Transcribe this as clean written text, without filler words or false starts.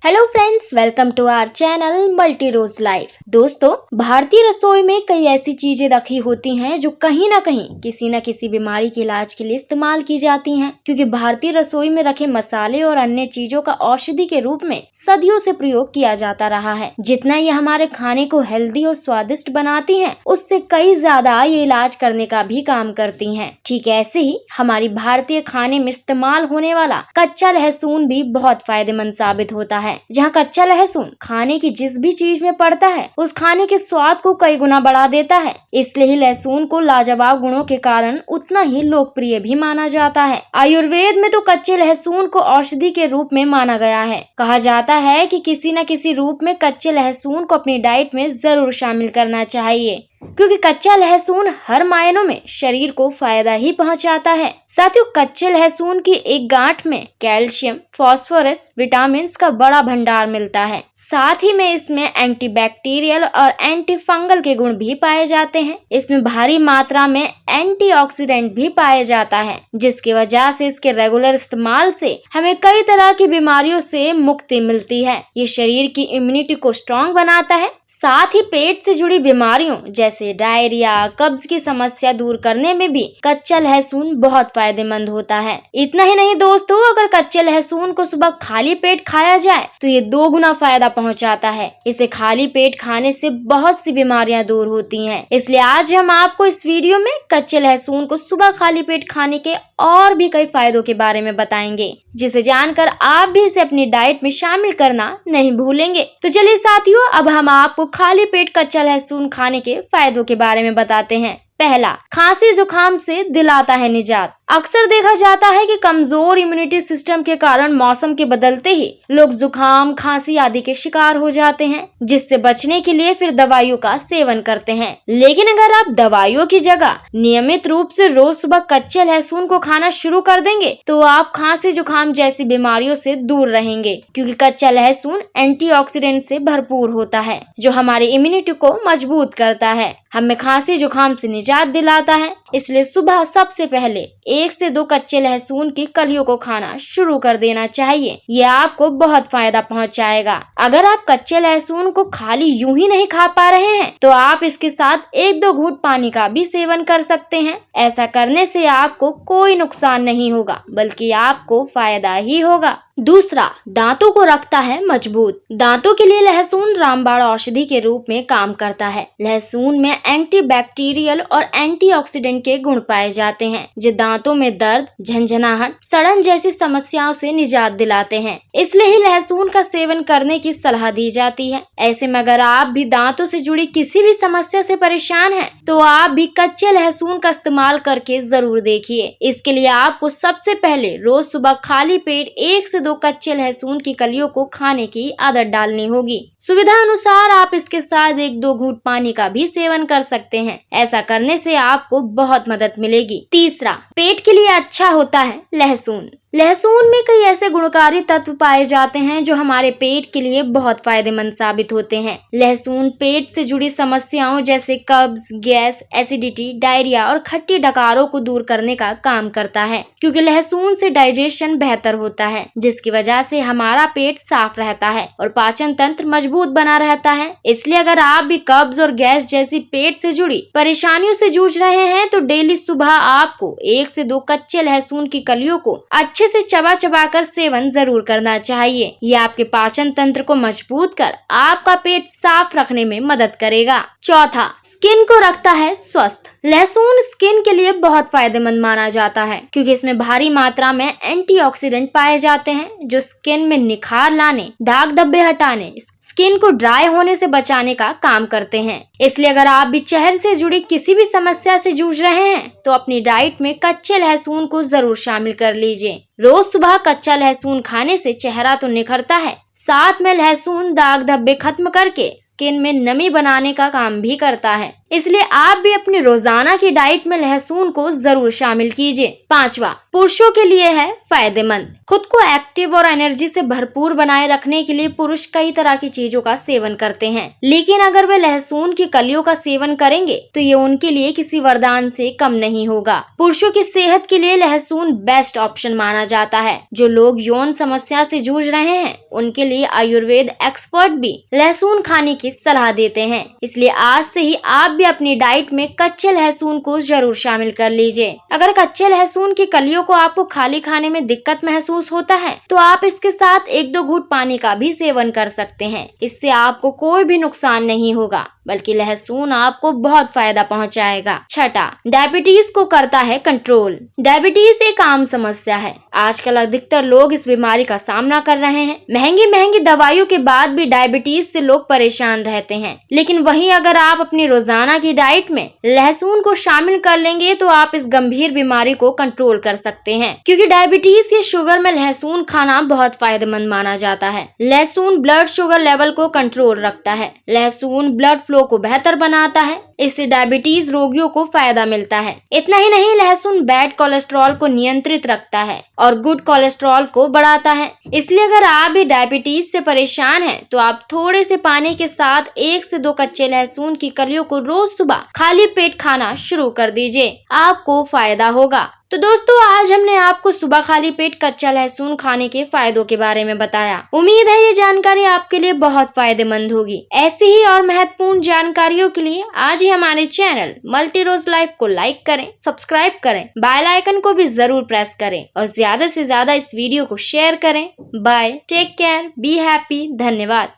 Hello friends, welcome to our channel multi rose life. दोस्तों, भारतीय रसोई में कई ऐसी चीजें रखी होती हैं जो कहीं ना कहीं किसी न किसी बीमारी के इलाज के लिए इस्तेमाल की जाती हैं, क्योंकि भारतीय रसोई में रखे मसाले और अन्य चीजों का औषधि के रूप में सदियों से प्रयोग किया जाता रहा है। जितना ये हमारे खाने को हेल्दी और स्वादिष्ट बनाती हैं, उससे कई ज्यादा ये इलाज करने का भी काम करती हैं। ठीक ऐसे ही हमारी भारतीय खाने में इस्तेमाल होने वाला कच्चा लहसुन भी बहुत फायदेमंद साबित होता है। जहाँ कच्चा लहसुन खाने की जिस भी चीज में पड़ता है, उस खाने के स्वाद को कई गुना बढ़ा देता है। इसलिए ही लहसुन को लाजवाब गुणों के कारण उतना ही लोकप्रिय भी माना जाता है। आयुर्वेद में तो कच्चे लहसुन को औषधि के रूप में माना गया है। कहा जाता है कि किसी न किसी रूप में कच्चे लहसुन को अपनी डाइट में जरूर शामिल करना चाहिए, क्योंकि कच्चा लहसुन हर मायनों में शरीर को फायदा ही पहुंचाता है। साथियों, कच्चे लहसुन की एक गांठ में कैल्शियम, फास्फोरस, विटामिन का बड़ा भंडार मिलता है। साथ ही में इसमें एंटीबैक्टीरियल और एंटी फंगल के गुण भी पाए जाते हैं। इसमें भारी मात्रा में एंटीऑक्सीडेंट भी पाया जाता है, जिसकी वजह से इसके रेगुलर इस्तेमाल से हमें कई तरह की बीमारियों से मुक्ति मिलती है। ये शरीर की इम्यूनिटी को स्ट्रॉन्ग बनाता है। साथ ही पेट से जुड़ी बीमारियों जैसे डायरिया, कब्ज की समस्या दूर करने में भी कच्चा लहसुन बहुत फायदेमंद होता है। इतना ही नहीं दोस्तों, अगर कच्चे लहसुन को सुबह खाली पेट खाया जाए तो ये 2 गुना फायदा पहुंचाता है। इसे खाली पेट खाने से बहुत सी बीमारियां दूर होती हैं। इसलिए आज हम आपको इस वीडियो में कच्चे लहसुन को सुबह खाली पेट खाने के और भी कई फायदों के बारे में बताएंगे, जिसे जानकर आप भी इसे अपनी डाइट में शामिल करना नहीं भूलेंगे। तो चलिए साथियों, अब हम आपको खाली पेट कच्चा लहसुन खाने के फायदों के बारे में बताते हैं। पहला, खांसी जुकाम से दिलाता है निजात। अक्सर देखा जाता है कि कमजोर इम्यूनिटी सिस्टम के कारण मौसम के बदलते ही लोग जुकाम, खांसी आदि के शिकार हो जाते हैं, जिससे बचने के लिए फिर दवाइयों का सेवन करते हैं। लेकिन अगर आप दवाइयों की जगह नियमित रूप से रोज सुबह कच्चे लहसुन को खाना शुरू कर देंगे तो आप खांसी जुकाम जैसी बीमारियों से दूर रहेंगे, क्योंकि कच्चा लहसुन एंटीऑक्सीडेंट से भरपूर होता है, जो हमारी इम्यूनिटी को मजबूत करता है, हमें खांसी जुकाम से निजात दिलाता है। इसलिए सुबह सबसे पहले 1 से 2 कच्चे लहसुन की कलियों को खाना शुरू कर देना चाहिए। ये आपको बहुत फायदा पहुंचाएगा। अगर आप कच्चे लहसुन को खाली यूं ही नहीं खा पा रहे हैं तो आप इसके साथ 1-2 घूंट पानी का भी सेवन कर सकते हैं। ऐसा करने से आपको कोई नुकसान नहीं होगा, बल्कि आपको फायदा ही होगा। दूसरा, दांतों को रखता है मजबूत। दांतों के लिए लहसुन रामबाण औषधि के रूप में काम करता है। लहसुन में एंटीबैक्टीरियल और एंटीऑक्सीडेंट के गुण पाए जाते हैं, जो दांतों में दर्द, झंझनाहट, सड़न जैसी समस्याओं से निजात दिलाते हैं। इसलिए ही लहसुन का सेवन करने की सलाह दी जाती है। ऐसे में अगर आप भी दांतों से जुड़ी किसी भी समस्या से परेशान हैं, तो आप भी कच्चे लहसुन का इस्तेमाल करके जरूर देखिए। इसके लिए आपको सबसे पहले रोज सुबह खाली पेट 1 से 2 कच्चे लहसुन की कलियों को खाने की आदत डालनी होगी। सुविधा अनुसार आप इसके साथ 1-2 घूंट पानी का भी सेवन कर सकते हैं। ऐसा करने से आपको बहुत मदद मिलेगी। तीसरा, पेट के लिए अच्छा होता है लहसुन। लहसुन में कई ऐसे गुणकारी तत्व पाए जाते हैं जो हमारे पेट के लिए बहुत फायदेमंद साबित होते हैं। लहसुन पेट से जुड़ी समस्याओं जैसे कब्ज, गैस, एसिडिटी, डायरिया और खट्टी डकारों को दूर करने का काम करता है, क्योंकि लहसुन से डाइजेशन बेहतर होता है, जिसकी वजह से हमारा पेट साफ रहता है और पाचन तंत्र मजबूत बना रहता है। इसलिए अगर आप भी कब्ज और गैस जैसी पेट से जुड़ी परेशानियों से जूझ रहे हैं तो डेली सुबह आपको 1 से 2 कच्चे लहसुन की कलियों को अच्छे से चबा कर सेवन जरूर करना चाहिए। ये आपके पाचन तंत्र को मजबूत कर आपका पेट साफ रखने में मदद करेगा। चौथा, स्किन को रखता है स्वस्थ। लहसुन स्किन के लिए बहुत फायदेमंद माना जाता है, क्योंकि इसमें भारी मात्रा में एंटीऑक्सीडेंट पाए जाते हैं, जो स्किन में निखार लाने, दाग धब्बे हटाने, स्किन को ड्राई होने से बचाने का काम करते हैं। इसलिए अगर आप भी चेहरे से जुड़ी किसी भी समस्या से जूझ रहे हैं तो अपनी डाइट में कच्चे लहसुन को जरूर शामिल कर लीजिए। रोज सुबह कच्चा लहसुन खाने से चेहरा तो निखरता है, साथ में लहसुन दाग धब्बे खत्म करके स्किन में नमी बनाने का काम भी करता है, इसलिए आप भी अपनी रोजाना की डाइट में लहसुन को जरूर शामिल कीजिए। 5वां, पुरुषों के लिए है फायदेमंद। खुद को एक्टिव और एनर्जी से भरपूर बनाए रखने के लिए पुरुष कई तरह की चीजों का सेवन करते हैं, लेकिन अगर वे लहसुन की कलियों का सेवन करेंगे तो ये उनके लिए किसी वरदान से कम नहीं होगा। पुरुषों की सेहत के लिए लहसुन बेस्ट ऑप्शन माना जाता है। जो लोग यौन समस्या से जूझ रहे हैं उनके लिए आयुर्वेद एक्सपर्ट भी लहसुन खाने की सलाह देते हैं, इसलिए आज से ही आप भी अपनी डाइट में कच्चे लहसुन को जरूर शामिल कर लीजिए। अगर कच्चे लहसुन की कलियों को आपको खाली खाने में दिक्कत महसूस होता है तो आप इसके साथ 1-2 घूंट पानी का भी सेवन कर सकते हैं। इससे आपको कोई भी नुकसान नहीं होगा, बल्कि लहसुन आपको बहुत फायदा पहुंचाएगा। 6, डायबिटीज को करता है कंट्रोल। डायबिटीज एक आम समस्या है। आजकल अधिकतर लोग इस बीमारी का सामना कर रहे हैं। महंगी दवाइयों के बाद भी डायबिटीज से लोग परेशान रहते हैं, लेकिन वहीं अगर आप अपनी रोजाना की डाइट में लहसुन को शामिल कर लेंगे तो आप इस गंभीर बीमारी को कंट्रोल कर सकते हैं, क्योंकि डायबिटीज के शुगर में लहसुन खाना बहुत फायदेमंद माना जाता है। लहसुन ब्लड शुगर लेवल को कंट्रोल रखता है। लहसुन ब्लड फ्लो को बेहतर बनाता है, इससे डायबिटीज रोगियों को फायदा मिलता है। इतना ही नहीं, लहसुन बैड कोलेस्ट्रॉल को नियंत्रित रखता है और गुड कोलेस्ट्रॉल को बढ़ाता है। इसलिए अगर आप भी डायबिटीज से परेशान हैं तो आप थोड़े से पानी के साथ 1 से 2 कच्चे लहसुन की कलियों को रोज सुबह खाली पेट खाना शुरू कर दीजिए, आपको फायदा होगा। तो दोस्तों, आज हमने आपको सुबह खाली पेट कच्चा लहसुन खाने के फायदों के बारे में बताया। उम्मीद है ये जानकारी आपके लिए बहुत फायदेमंद होगी। ऐसी ही और महत्वपूर्ण जानकारियों के लिए आज ही हमारे चैनल मल्टी रोज लाइफ को लाइक करें, सब्सक्राइब करें, बेल आइकन को भी जरूर प्रेस करें और ज्यादा से ज्यादा इस वीडियो को शेयर करें। Bye, take care, be happy, धन्यवाद।